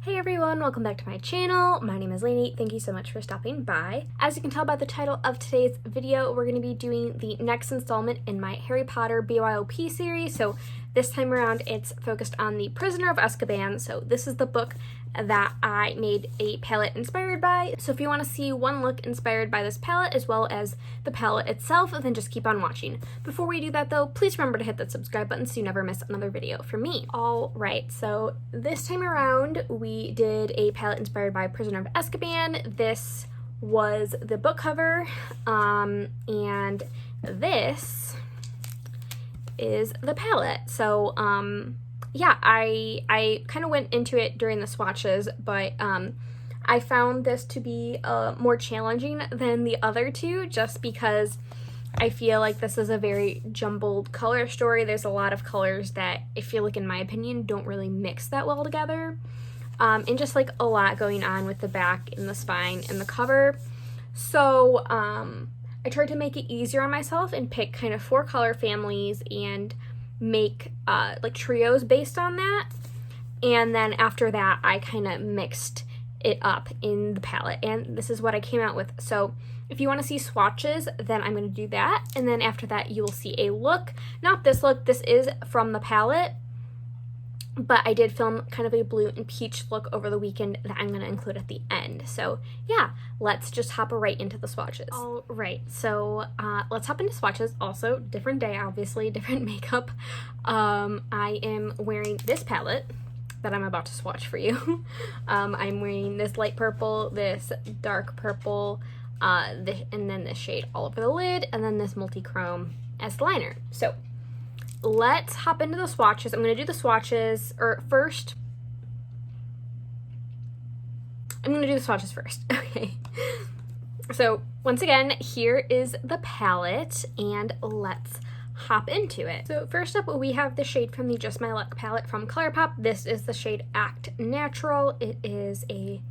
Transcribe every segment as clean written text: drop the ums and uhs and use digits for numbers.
Hey everyone, welcome back to my channel. My name is Lainey. Thank you so much for stopping by. As you can tell by the title of today's video, we're going to be doing the next installment in my Harry Potter BYOP series. So this time around, it's focused on the Prisoner of Azkaban. So this is the book that I made a palette inspired by. So if you want to see one look inspired by this palette as well as the palette itself, then just keep on watching. Before we do that though, please remember to hit that subscribe button so you never miss another video from me. Alright, so this time around we did a palette inspired by Prisoner of Azkaban. This was the book cover, and this is the palette. So yeah, I kind of went into it during the swatches, but I found this to be more challenging than the other two, just because I feel like this is a very jumbled color story. There's a lot of colors that I feel like, in my opinion, don't really mix that well together, and just like a lot going on with the back and the spine and the cover. So I tried to make it easier on myself and pick kind of 4 color families and make like trios based on that, and then after that I kind of mixed it up in the palette, and this is what I came out with. So if you want to see swatches, then I'm going to do that, and then after that you will see a look. Not this look, this is from the palette, but I did film kind of a blue and peach look over the weekend that I'm going to include at the end. So yeah, let's just hop right into the swatches. All right, so let's hop into swatches. Also, different day, obviously, different makeup. I am wearing this palette that I'm about to swatch for you. I'm wearing this light purple, this dark purple, and then this shade all over the lid, and then this multi-chrome as the liner. So let's hop into the swatches. I'm going to do the swatches, first. I'm going to do the swatches first. Okay. So once again, here is the palette, and let's hop into it. So first up, we have the shade from the Just My Luck palette from ColourPop. This is the shade Act Natural. It is a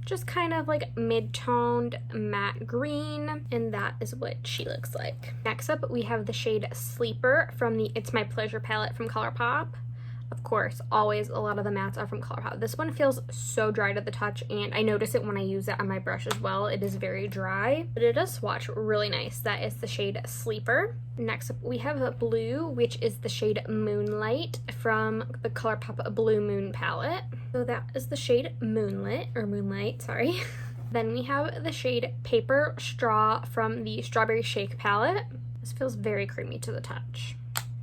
just kind of like mid-toned matte green, and that is what she looks like. Next up, we have the shade Sleeper from the It's My Pleasure palette from ColourPop. Of course, always a lot of the mattes are from ColourPop. This one feels so dry to the touch, and I notice it when I use it on my brush as well. It is very dry, but it does swatch really nice. That is the shade Sleeper. Next up, we have a blue, which is the shade Moonlight from the ColourPop Blue Moon palette. So that is the shade Moonlight, sorry. Then we have the shade Paper Straw from the Strawberry Shake palette. This feels very creamy to the touch.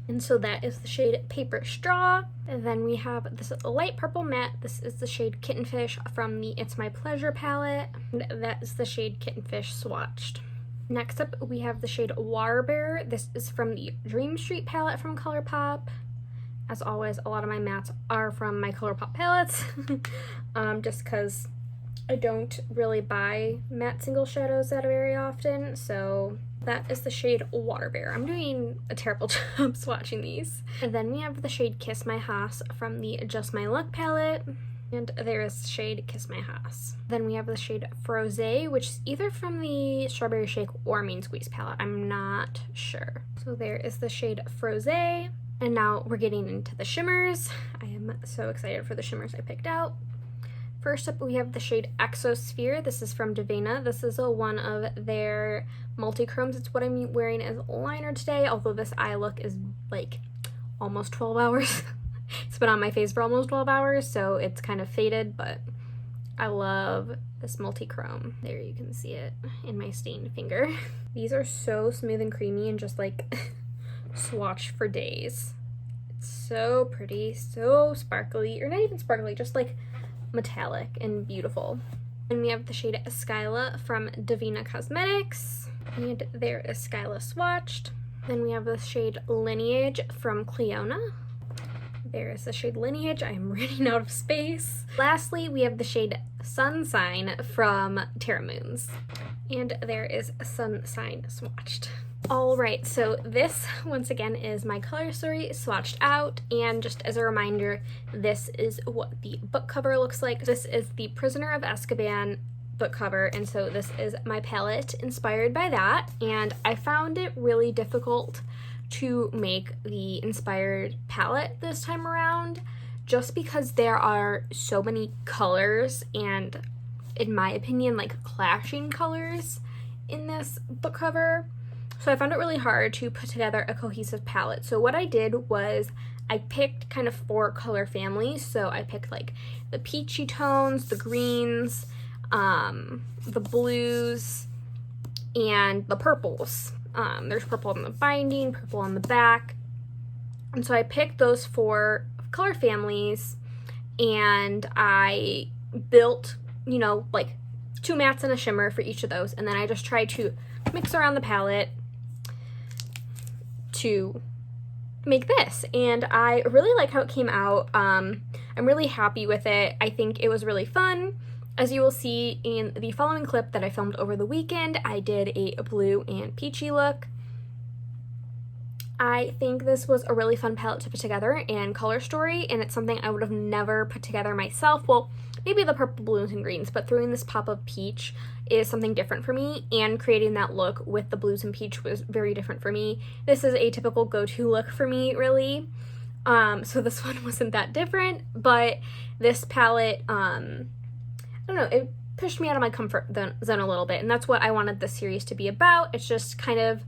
And so that is the shade Paper Straw. And then we have this light purple matte. This is the shade Kittenfish from the It's My Pleasure palette. And that is the shade Kittenfish swatched. Next up, we have the shade Waterbear. This is from the Dream Street palette from ColourPop. As always, a lot of my mattes are from my ColourPop palettes, just because I don't really buy matte single shadows that very often. So that is the shade Waterbear. I'm doing a terrible job swatching these. And then we have the shade Kiss My Haas from the Just My Luck palette. And there is the shade Kiss My Haas. Then we have the shade Frosé, which is either from the Strawberry Shake or Mean Squeeze palette. I'm not sure. So there is the shade Frosé. And now we're getting into the shimmers. I am so excited for the shimmers I picked out. First up, we have the shade Exosphere. This is from Divina. This is one of their multi-chromes. It's what I'm wearing as a liner today, although this eye look is like almost 12 hours. It's been on my face for almost 12 hours, so it's kind of faded, but I love this multi-chrome. There, you can see it in my stained finger. These are so smooth and creamy and just like swatch for days. It's so pretty, so sparkly, or not even sparkly, just like metallic and beautiful. And we have the shade Skyla from Divina Cosmetics, and there is Skyla swatched. Then we have the shade Lineage from Cleona. There is the shade Lineage. I am running out of space. Lastly, we have the shade Sunsign from Terra Moons, and there is Sunsign swatched. Alright, so this, once again, is my color story swatched out, and just as a reminder, this is what the book cover looks like. This is the Prisoner of Azkaban book cover, and so this is my palette inspired by that, and I found it really difficult to make the inspired palette this time around, just because there are so many colors and, in my opinion, like clashing colors in this book cover. So I found it really hard to put together a cohesive palette. So what I did was I picked kind of 4 color families. So I picked like the peachy tones, the greens, the blues, and the purples. There's purple on the binding, purple on the back. And so I picked those 4 color families, and I built, you know, like 2 mattes and a shimmer for each of those. And then I just tried to mix around the palette to make this, and I really like how it came out. I'm really happy with it. I think it was really fun. As you will see in the following clip that I filmed over the weekend, I did a blue and peachy look. I think this was a really fun palette to put together and color story, and it's something I would have never put together myself. Well, maybe the purple, blues, and greens, but throwing this pop of peach is something different for me, and creating that look with the blues and peach was very different for me. This is a typical go-to look for me, really. So this one wasn't that different, but this palette, I don't know, it pushed me out of my comfort zone a little bit, and that's what I wanted this series to be about. It's just kind of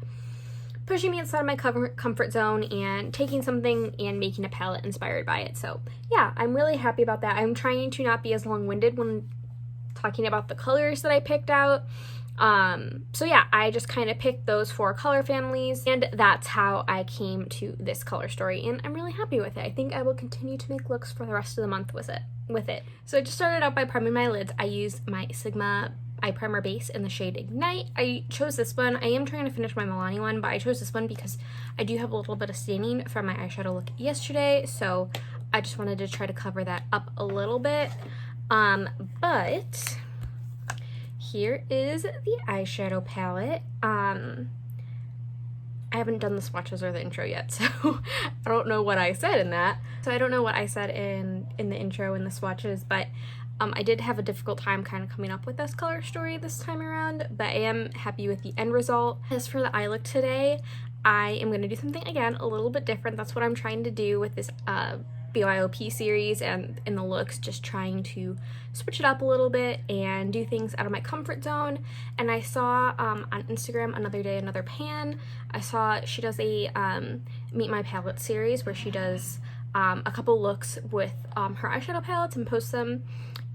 pushing me outside of my comfort zone and taking something and making a palette inspired by it. So yeah, I'm really happy about that. I'm trying to not be as long-winded when talking about the colors that I picked out. So yeah, I just kind of picked those 4 color families, and that's how I came to this color story, and I'm really happy with it. I think I will continue to make looks for the rest of the month with it. So I just started out by priming my lids. I used my Sigma eye primer base in the shade Ignite. I chose this one. I am trying to finish my Milani one, but I chose this one because I do have a little bit of staining from my eyeshadow look yesterday, so I just wanted to try to cover that up a little bit. But here is the eyeshadow palette. I haven't done the swatches or the intro yet, so I don't know what I said in that. So I don't know what I said in the intro and the swatches, but I did have a difficult time kind of coming up with this color story this time around, but I am happy with the end result. As for the eye look today, I am going to do something, again, a little bit different. That's what I'm trying to do with this BYOP series and in the looks, just trying to switch it up a little bit and do things out of my comfort zone. And I saw on Instagram, Another Day, Another Pan, I saw she does a Meet My Palette series where she does a couple looks with her eyeshadow palettes and posts them.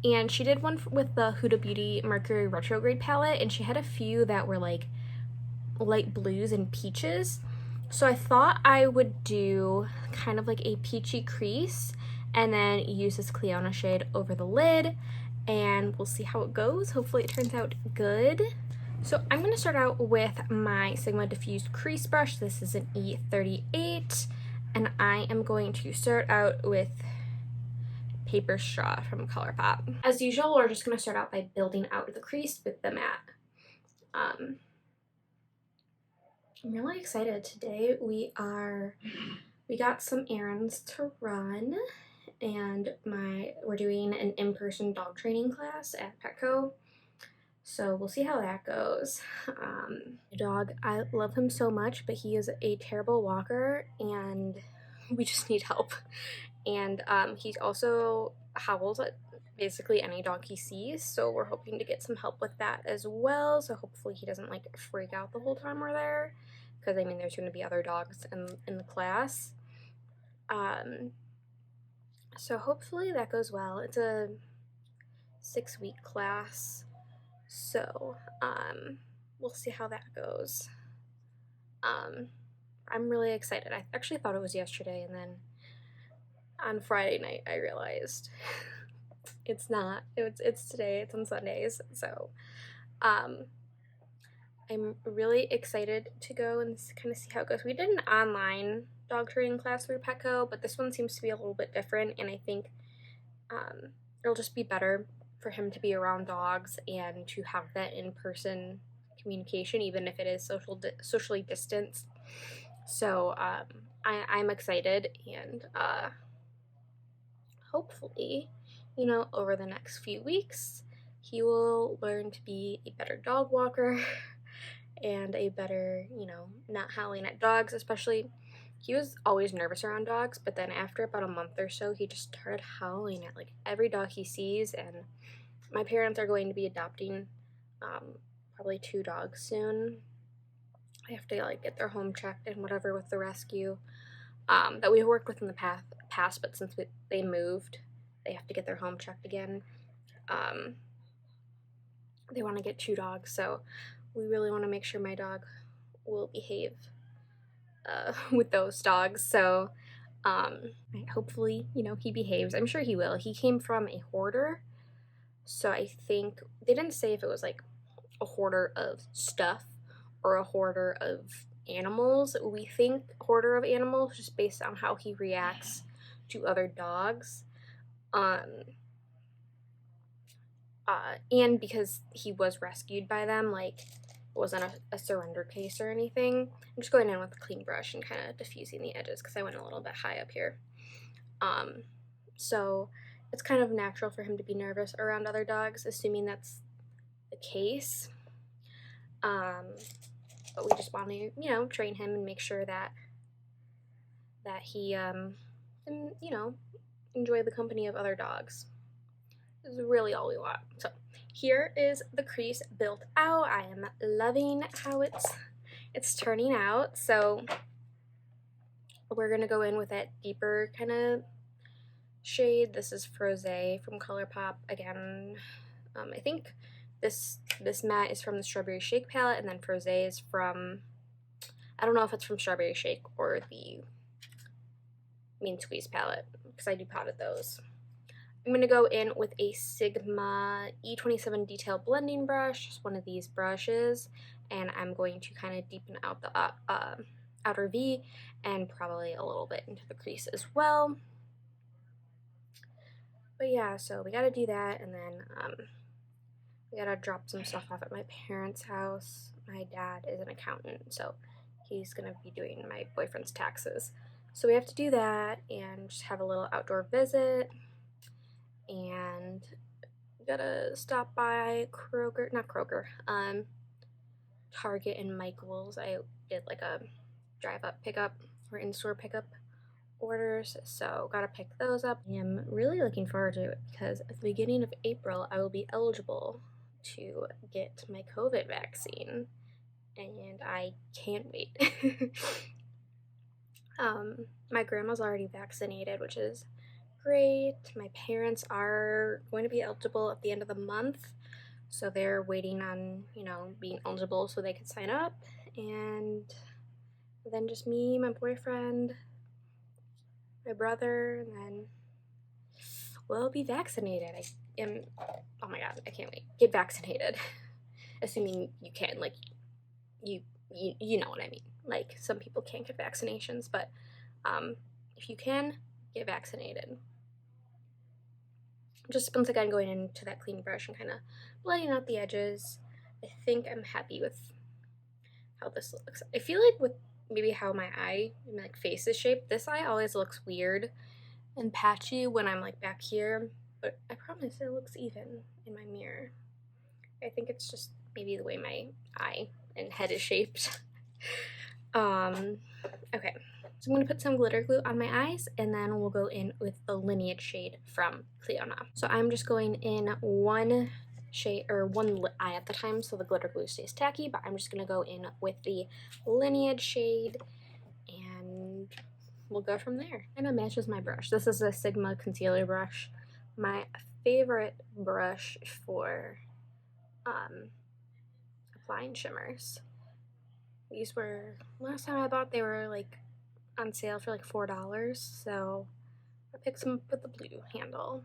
And she did one with the Huda Beauty Mercury Retrograde palette, and she had a few that were like light blues and peaches. So I thought I would do kind of like a peachy crease and then use this Cleona shade over the lid, and we'll see how it goes. Hopefully it turns out good. So I'm going to start out with my Sigma Diffused Crease Brush. This is an E38, and I am going to start out with Paper Straw from ColourPop. As usual, we're just going to start out by building out the crease with the matte. I'm really excited. Today we got some errands to run, and we're doing an in-person dog training class at Petco. So we'll see how that goes. The dog, I love him so much, but he is a terrible walker, and we just need help. And he also howls at basically any dog he sees, so we're hoping to get some help with that as well. So hopefully he doesn't like freak out the whole time we're there, because I mean there's going to be other dogs in the class. So hopefully that goes well. It's a 6-week class, so we'll see how that goes. I'm really excited. I actually thought it was yesterday, and then on Friday night I realized it's not. It's today. It's on Sundays. So I'm really excited to go and kind of see how it goes. We did an online dog training class through Petco, but this one seems to be a little bit different, and I think it'll just be better for him to be around dogs and to have that in-person communication, even if it is socially distanced. So I'm excited, and hopefully, you know, over the next few weeks, he will learn to be a better dog walker and a better, you know, not howling at dogs, especially he was always nervous around dogs, but then after about a month or so, he just started howling at like every dog he sees. And my parents are going to be adopting probably 2 dogs soon. I have to like get their home checked and whatever with the rescue that we've worked with in the past, but since they moved, they have to get their home checked again. They want to get 2 dogs, so we really want to make sure my dog will behave with those dogs. So hopefully, you know, he behaves. I'm sure he will. He came from a hoarder, so I think they didn't say if it was like a hoarder of stuff or a hoarder of animals. We think hoarder of animals just based on how he reacts to other dogs. And because he was rescued by them, like it wasn't a surrender case or anything. I'm just going in with a clean brush and kind of diffusing the edges because I went a little bit high up here. So it's kind of natural for him to be nervous around other dogs, assuming that's the case. But we just want to, you know, train him and make sure that he, can, you know, enjoy the company of other dogs. This is really all we want. So here is the crease built out. I am loving how it's turning out. So we're gonna go in with that deeper kind of shade. This is Froze from ColourPop again. I think this matte is from the Strawberry Shake palette, and then Froze is from, I don't know if it's from Strawberry Shake or the Mean Squeeze palette because I depotted those. I'm going to go in with a Sigma E27 detail blending brush, just one of these brushes, and I'm going to kind of deepen out the outer V and probably a little bit into the crease as well. But yeah, so we got to do that, and then we got to drop some stuff off at my parents' house. My dad is an accountant, so he's going to be doing my boyfriend's taxes. So we have to do that and just have a little outdoor visit. And gotta stop by Target and Michael's. I did like a drive-up pickup or in-store pickup orders, so gotta pick those up. I am really looking forward to it because at the beginning of April, I will be eligible to get my COVID vaccine, and I can't wait. My grandma's already vaccinated, which is great. My parents are going to be eligible at the end of the month, so they're waiting on, you know, being eligible so they could sign up, and then just me, my boyfriend, my brother, and then we'll be vaccinated. I am, oh my god, I can't wait. Get vaccinated. Assuming you can, like, you know what I mean. Like, some people can't get vaccinations, but if you can, get vaccinated. Just once again going into that clean brush and kind of blending out the edges. I think I'm happy with how this looks. I feel like with maybe how my eye and my like face is shaped, this eye always looks weird and patchy when I'm like back here, but I promise it looks even in my mirror. I think it's just maybe the way my eye and head is shaped. Okay, so I'm going to put some glitter glue on my eyes, and then we'll go in with the Lineage shade from Cleona. So I'm just going in one shade, or one eye at the time, so the glitter glue stays tacky, but I'm just going to go in with the Lineage shade, and we'll go from there. And it matches my brush. This is a Sigma concealer brush, my favorite brush for applying shimmers. These were, last time I bought, they were like on sale for like $4, so I picked some with the blue handle,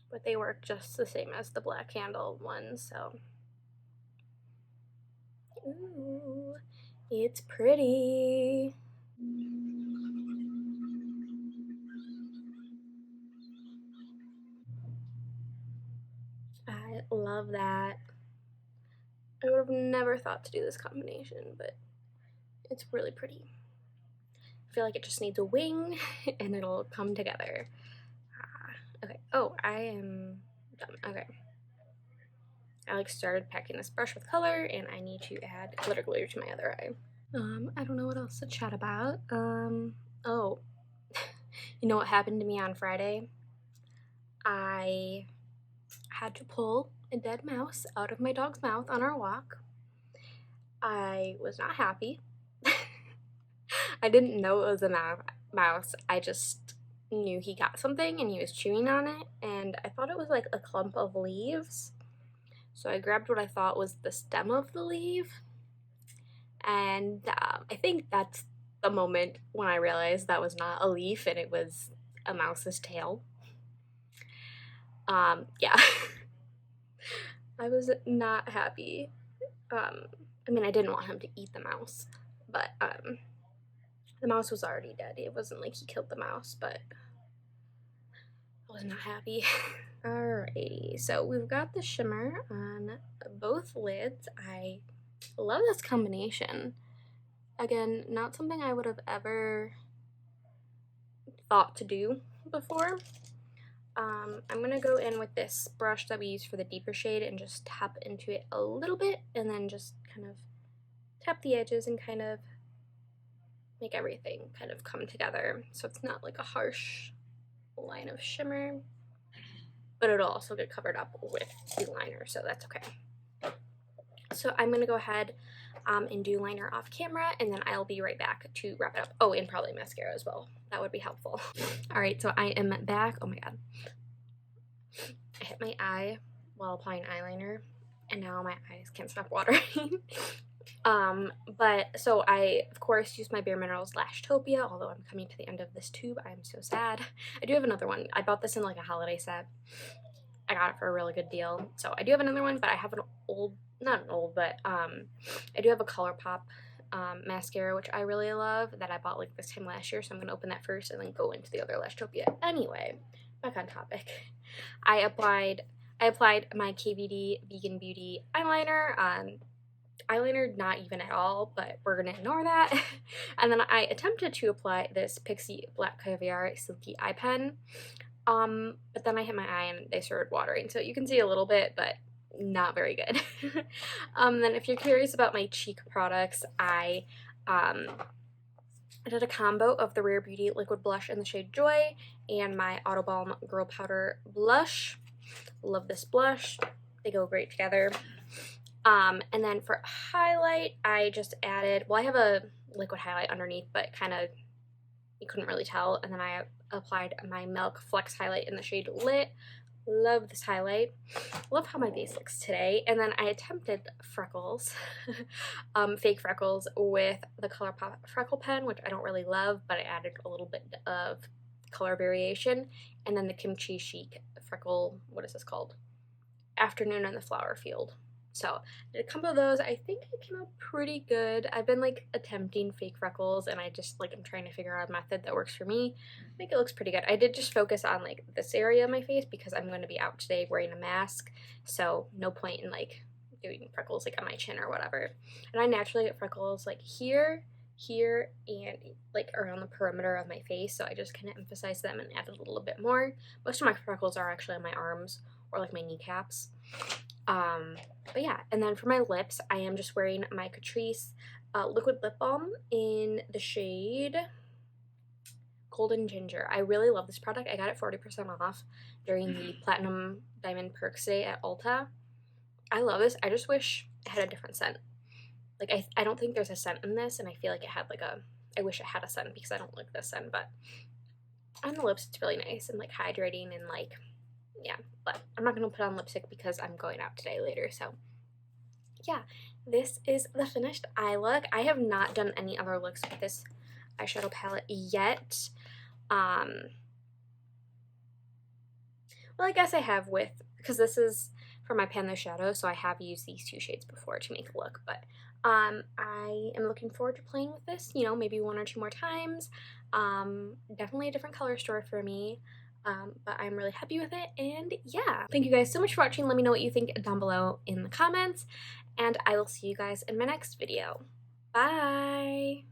but they work just the same as the black handle ones, so. Ooh, it's pretty. I love that. I would have never thought to do this combination, but it's really pretty. I feel like it just needs a wing and it'll come together. Okay. Oh, I am done. Okay. I like started packing this brush with color, and I need to add glitter glue to my other eye. I don't know what else to chat about. Oh, you know what happened to me on Friday? I had to pull a dead mouse out of my dog's mouth on our walk. I was not happy. I didn't know it was a mouse. I just knew he got something and he was chewing on it, and I thought it was like a clump of leaves. So I grabbed what I thought was the stem of the leaf, and I think that's the moment when I realized that was not a leaf and it was a mouse's tail. Yeah. I was not happy. I mean, I didn't want him to eat the mouse, but the mouse was already dead. It wasn't like he killed the mouse, but I was not happy. Alrighty, so we've got the shimmer on both lids. I love this combination. Again, not something I would have ever thought to do before. I'm gonna go in with this brush that we use for the deeper shade and just tap into it a little bit, and then just kind of tap the edges and kind of make everything kind of come together so it's not like a harsh line of shimmer, but it'll also get covered up with the liner, so that's okay. So I'm gonna go ahead and do liner off camera, and then I'll be right back to wrap it up. Oh, and probably mascara as well. That would be helpful. All right, so I am back. Oh my god. I hit my eye while applying eyeliner, and now my eyes can't stop watering. But so I, of course, used my Bare Minerals Lashtopia, although I'm coming to the end of this tube. I'm so sad. I do have another one. I bought this in like a holiday set. I got it for a really good deal. So I do have another one, but I have an old, not an old, but I do have a ColourPop mascara, which I really love, that I bought like this time last year. So I'm going to open that first and then go into the other Lashtopia. Anyway, back on topic. I applied my KVD Vegan Beauty eyeliner. Eyeliner, not even at all, but we're gonna ignore that. And then I attempted to apply this Pixie Black Caviar Silky Eye Pen, but then I hit my eye and they started watering, so you can see a little bit, but not very good. Then if you're curious about my cheek products, I did a combo of the Rare Beauty Liquid Blush in the shade Joy and my Autobalm Girl Powder Blush. Love this blush. They go great together. And then for highlight, I just added, well, I have a liquid highlight underneath, but kind of, you couldn't really tell. And then I applied my Milk Flex highlight in the shade Lit. Love this highlight. Love how my face looks today. And then I attempted freckles, fake freckles, with the ColourPop Freckle Pen, which I don't really love, but I added a little bit of color variation. And then the Kimchi Chic freckle, what is this called? Afternoon in the Flower Field. So I did a couple of those. I think it came out pretty good. I've been like attempting fake freckles, and I just like, I'm trying to figure out a method that works for me. I think it looks pretty good. I did just focus on like this area of my face because I'm going to be out today wearing a mask, so no point in like doing freckles like on my chin or whatever. And I naturally get freckles like here, and like around the perimeter of my face, so I just kind of emphasize them and added a little bit more. Most of my freckles are actually on my arms or like my kneecaps. But yeah, and then for my lips, I am just wearing my Catrice liquid lip balm in the shade Golden Ginger. I really love this product. I got it 40% off during the Platinum Diamond Perks Day at Ulta. I love this. I just wish it had a different scent. Like, I don't think there's a scent in this, and I feel like it had like a, I wish it had a scent because I don't like this scent, but on the lips, it's really nice and like hydrating and like, yeah, but I'm not going to put on lipstick because I'm going out today later, so yeah, this is the finished eye look. I have not done any other looks with this eyeshadow palette yet. Well, I guess I have with, because this is for my Pan the Shadow, so I have used these two shades before to make a look, but I am looking forward to playing with this, you know, maybe one or two more times. Definitely a different color story for me. But I'm really happy with it, and yeah. Thank you guys so much for watching. Let me know what you think down below in the comments, and I will see you guys in my next video. Bye!